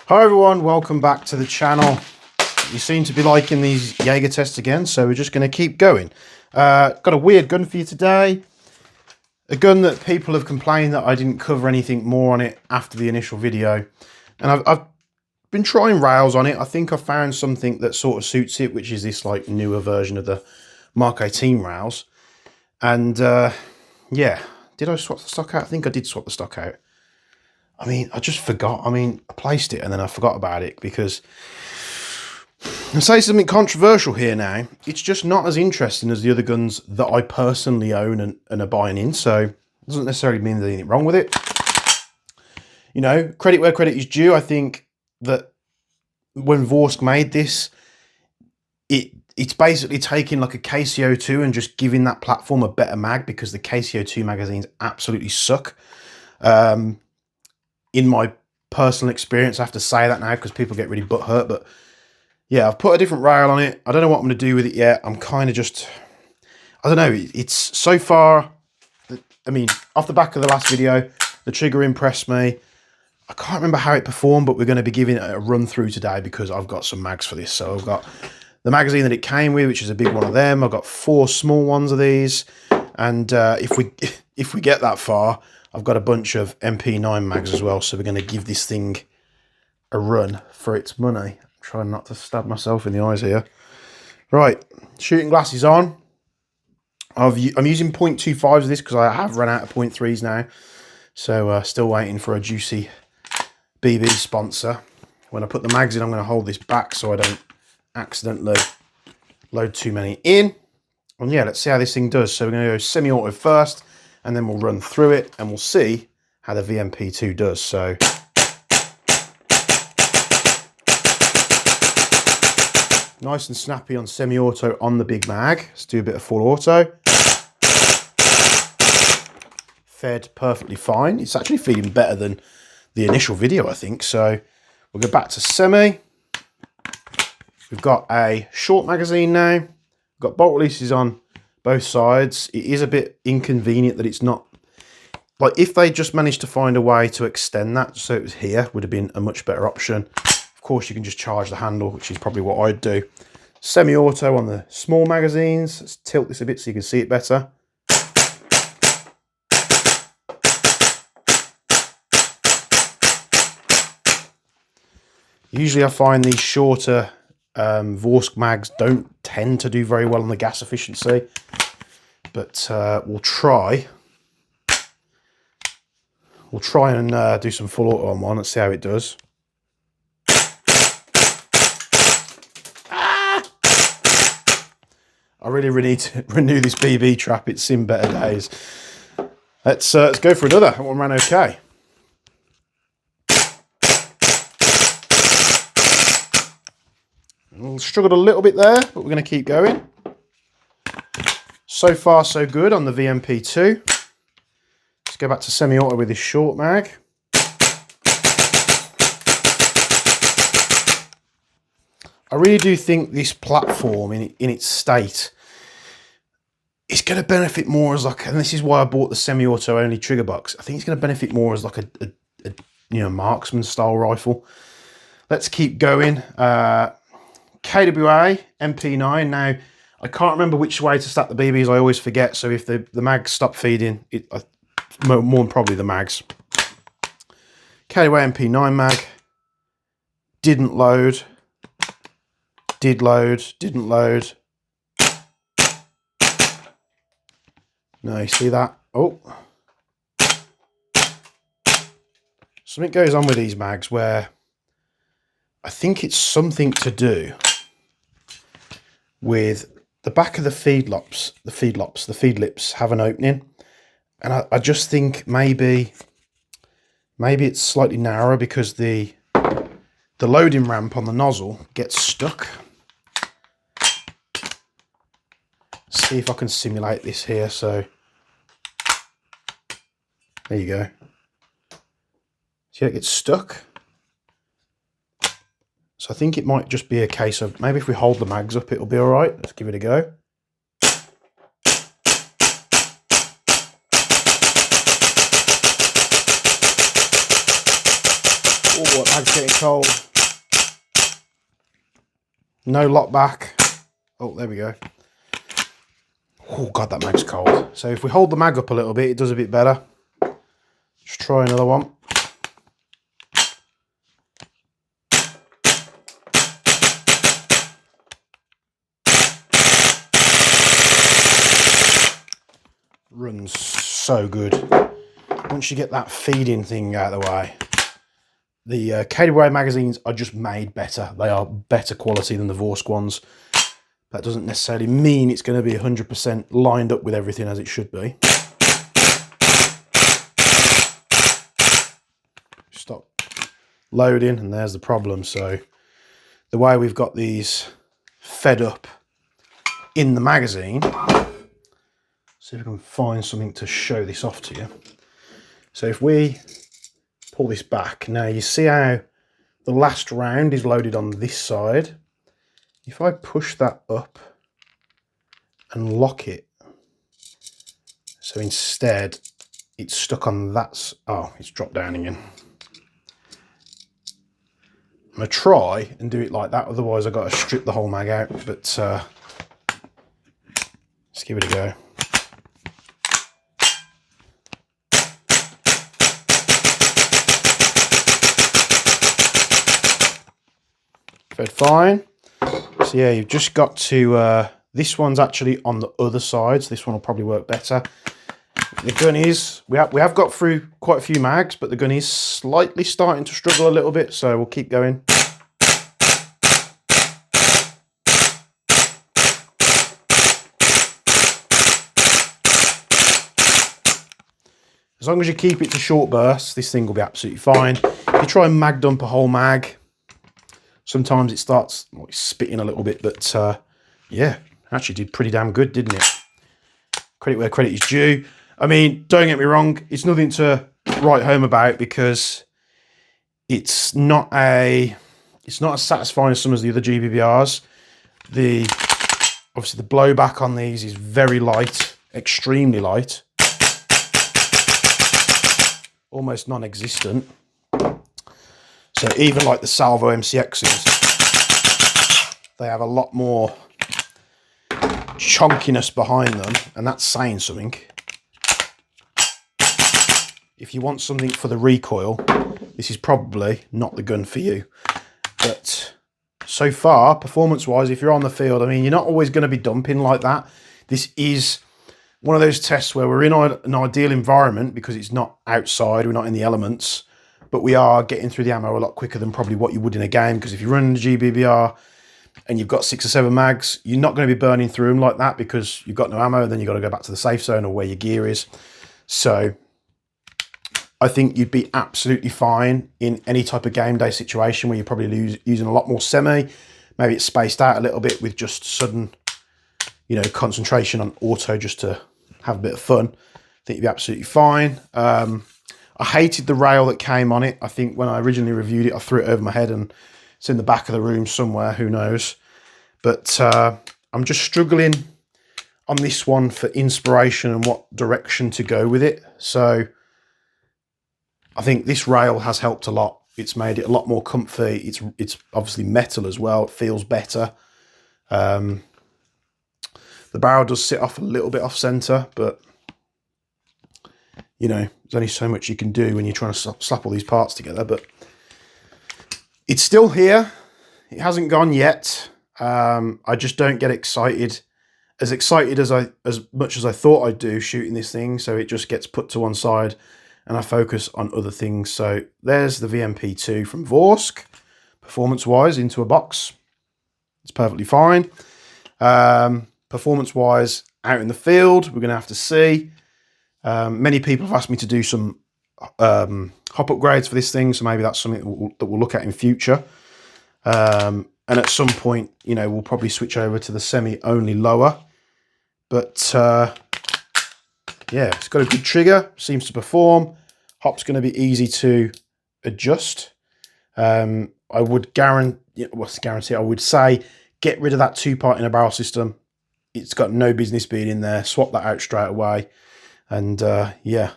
Hi everyone, welcome back to the channel. You seem to be liking these Jaeger tests again, so we're just going to keep going. Got a weird gun for you today. A gun that people have complained that I didn't cover anything more on it after the initial video. And I've been trying rails on it. I think I found something that sort of suits it, which is this like newer version of the Mark 18 rails. And yeah, did I swap the stock out? I think I did swap the stock out. I mean, I just forgot. I mean, I placed it and then I forgot about it because I'll say something controversial here now. It's just not as interesting as the other guns that I personally own and are buying in. So it doesn't necessarily mean there's anything wrong with it. You know, credit where credit is due. I think that when Vorsk made this, it's basically taking like a KCO2 and just giving that platform a better mag, because the KCO2 magazines absolutely suck. In my personal experience, I have to say that now because people get really butthurt, but yeah, I've put a different rail on it. I don't know what I'm going to do with it yet. I'm kind of just, I don't know. It's so far, I mean, off the back of the last video, the trigger impressed me. I can't remember how it performed, but we're going to be giving it a run through today because I've got some mags for this. So I've got the magazine that it came with, which is a big one of them. I've got 4 small ones of these. And if we get that far, I've got a bunch of MP9 mags as well, so we're going to give this thing a run for its money. I'm trying not to stab myself in the eyes here. Right, shooting glasses on. I'm using 0.25s of this because I have run out of 0.3s now. So still waiting for a juicy BB sponsor. When I put the mags in, I'm going to hold this back so I don't accidentally load too many in. And yeah, let's see how this thing does. So we're going to go semi-auto first, and then we'll run through it and we'll see how the VMP-2 does. So nice and snappy on semi-auto on the big mag. Let's do a bit of full auto. Fed perfectly fine. It's actually feeding better than the initial video, I think. So we'll go back to semi. We've got a short magazine now. We've got bolt releases on both sides. It is a bit inconvenient that it's not, like, if they just managed to find a way to extend that so it was here, would have been a much better option. Of course, you can just charge the handle, which is probably what I'd do. Semi-auto on the small magazines. Let's tilt this a bit so you can see it better. Usually I find these shorter Vorsk mags don't tend to do very well on the gas efficiency, but we'll try and do some full auto on one. Let's see how it does. I really need to renew this BB trap. It's seen better days. Let's go for another. That one ran okay. We struggled a little bit there, but we're going to keep going. So far, so good on the VMP-2. Let's go back to semi-auto with this short mag. I really do think this platform in its state is going to benefit more as like, and this is why I bought the semi-auto only trigger box. I think it's going to benefit more as like a you know, marksman style rifle. Let's keep going. KWA MP9. Now, I can't remember which way to stack the BBs. I always forget. So if the mags stop feeding, more than probably the mags. KWA MP9 mag. Didn't load. Did load. Didn't load. No, you see that? Oh. Something goes on with these mags where I think it's something to do with the back of the feed lips have an opening, and I just think maybe it's slightly narrower because the loading ramp on the nozzle gets stuck. See if I can simulate this here. So there you go. See how it gets stuck? So I think it might just be a case of maybe if we hold the mags up, it'll be all right. Let's give it a go. Oh, that mag's getting cold. No lock back. Oh, there we go. Oh God, that mag's cold. So if we hold the mag up a little bit, it does a bit better. Just try another one. Runs so good. Once you get that feeding thing out of the way, the GBBR magazines are just made better. They are better quality than the Vorsk ones. That doesn't necessarily mean it's going to be 100% lined up with everything as it should be. Stop loading, and there's the problem. So the way we've got these fed up in the magazine, see if I can find something to show this off to you. So if we pull this back, now you see how the last round is loaded on this side. If I push that up and lock it, so instead it's stuck on that, oh, it's dropped down again. I'm gonna try and do it like that, otherwise I've got to strip the whole mag out, but let's give it a go. Fed fine. So yeah, you've just got to, this one's actually on the other side, so this one will probably work better. The gun is, we have got through quite a few mags, but the gun is slightly starting to struggle a little bit, so we'll keep going. As long as you keep it to short bursts, this thing will be absolutely fine. If you try and mag dump a whole mag, sometimes it starts spitting a little bit, but yeah, actually did pretty damn good, didn't it? Credit where credit is due. I mean, don't get me wrong, it's nothing to write home about because it's not as satisfying as some of the other GBBRs. Obviously the blowback on these is very light, extremely light, almost non-existent. So even like the Salvo MCXs, they have a lot more chonkiness behind them, and that's saying something. If you want something for the recoil, this is probably not the gun for you. But so far, performance-wise, if you're on the field, I mean, you're not always going to be dumping like that. This is one of those tests where we're in an ideal environment because it's not outside, we're not in the elements, but we are getting through the ammo a lot quicker than probably what you would in a game, because if you're running the GBBR and you've got 6 or 7 mags, you're not going to be burning through them like that because you've got no ammo, and then you've got to go back to the safe zone or where your gear is. So I think you'd be absolutely fine in any type of game day situation where you're probably using a lot more semi. Maybe it's spaced out a little bit with just sudden, you know, concentration on auto just to have a bit of fun. I think you'd be absolutely fine. I hated the rail that came on it. I think when I originally reviewed it, I threw it over my head and it's in the back of the room somewhere, who knows. But I'm just struggling on this one for inspiration and what direction to go with it. So I think this rail has helped a lot. It's made it a lot more comfy. It's obviously metal as well. It feels better. The barrel does sit off a little bit off center, but you know, there's only so much you can do when you're trying to slap all these parts together. But it's still here. It hasn't gone yet. I just don't get excited as much as I thought I'd do shooting this thing. So it just gets put to one side and I focus on other things. So there's the VMP-2 from Vorsk, performance-wise, into a box. It's perfectly fine. Performance-wise, out in the field, we're going to have to see. Many people have asked me to do some hop upgrades for this thing, so maybe that's something that we'll look at in future. And at some point, you know, we'll probably switch over to the semi-only lower. But yeah, it's got a good trigger, seems to perform. Hop's going to be easy to adjust. I would guarantee, I would say, get rid of that 2-part in a barrel system. It's got no business being in there. Swap that out straight away. And yeah,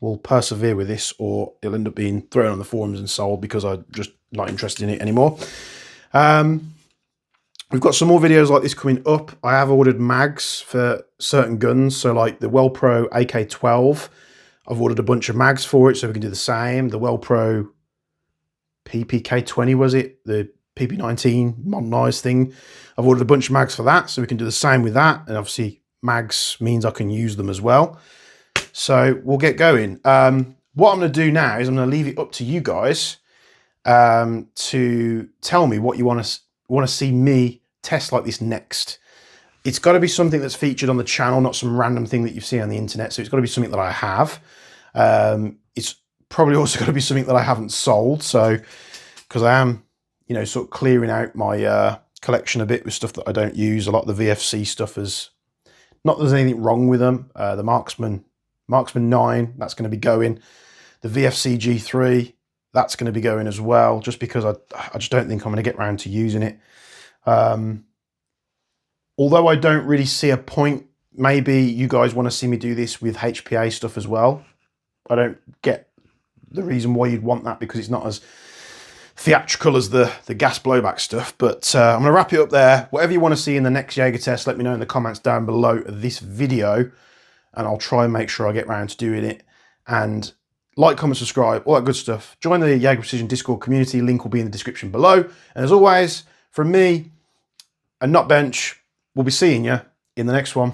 will persevere with this, or it'll end up being thrown on the forums and sold because I'm just not interested in it anymore. We've got some more videos like this coming up. I have ordered mags for certain guns. So like the Wellpro AK-12, I've ordered a bunch of mags for it so we can do the same. The Wellpro PPK-20, was it? The PP-19 modernized thing. I've ordered a bunch of mags for that so we can do the same with that. And obviously mags means I can use them as well. So we'll get going. What I'm going to do now is I'm going to leave it up to you guys to tell me what you want to see me test like this next. It's got to be something that's featured on the channel, not some random thing that you've seen on the internet. So it's got to be something that I have. It's probably also got to be something that I haven't sold. So because I am, you know, sort of clearing out my collection a bit with stuff that I don't use. A lot of the VFC stuff is not that there's anything wrong with them. The Marksman 9, that's going to be going. The VFC G3, that's going to be going as well, just because I just don't think I'm going to get around to using it. Although I don't really see a point, maybe you guys want to see me do this with HPA stuff as well. I don't get the reason why you'd want that, because it's not as theatrical as the gas blowback stuff. But I'm going to wrap it up there. Whatever you want to see in the next Jaeger test, let me know in the comments down below this video, and I'll try and make sure I get around to doing it. And like, comment, subscribe, all that good stuff. Join the Jaeger Precision Discord community. Link will be in the description below. And as always, from me and Not Bench, we'll be seeing you in the next one.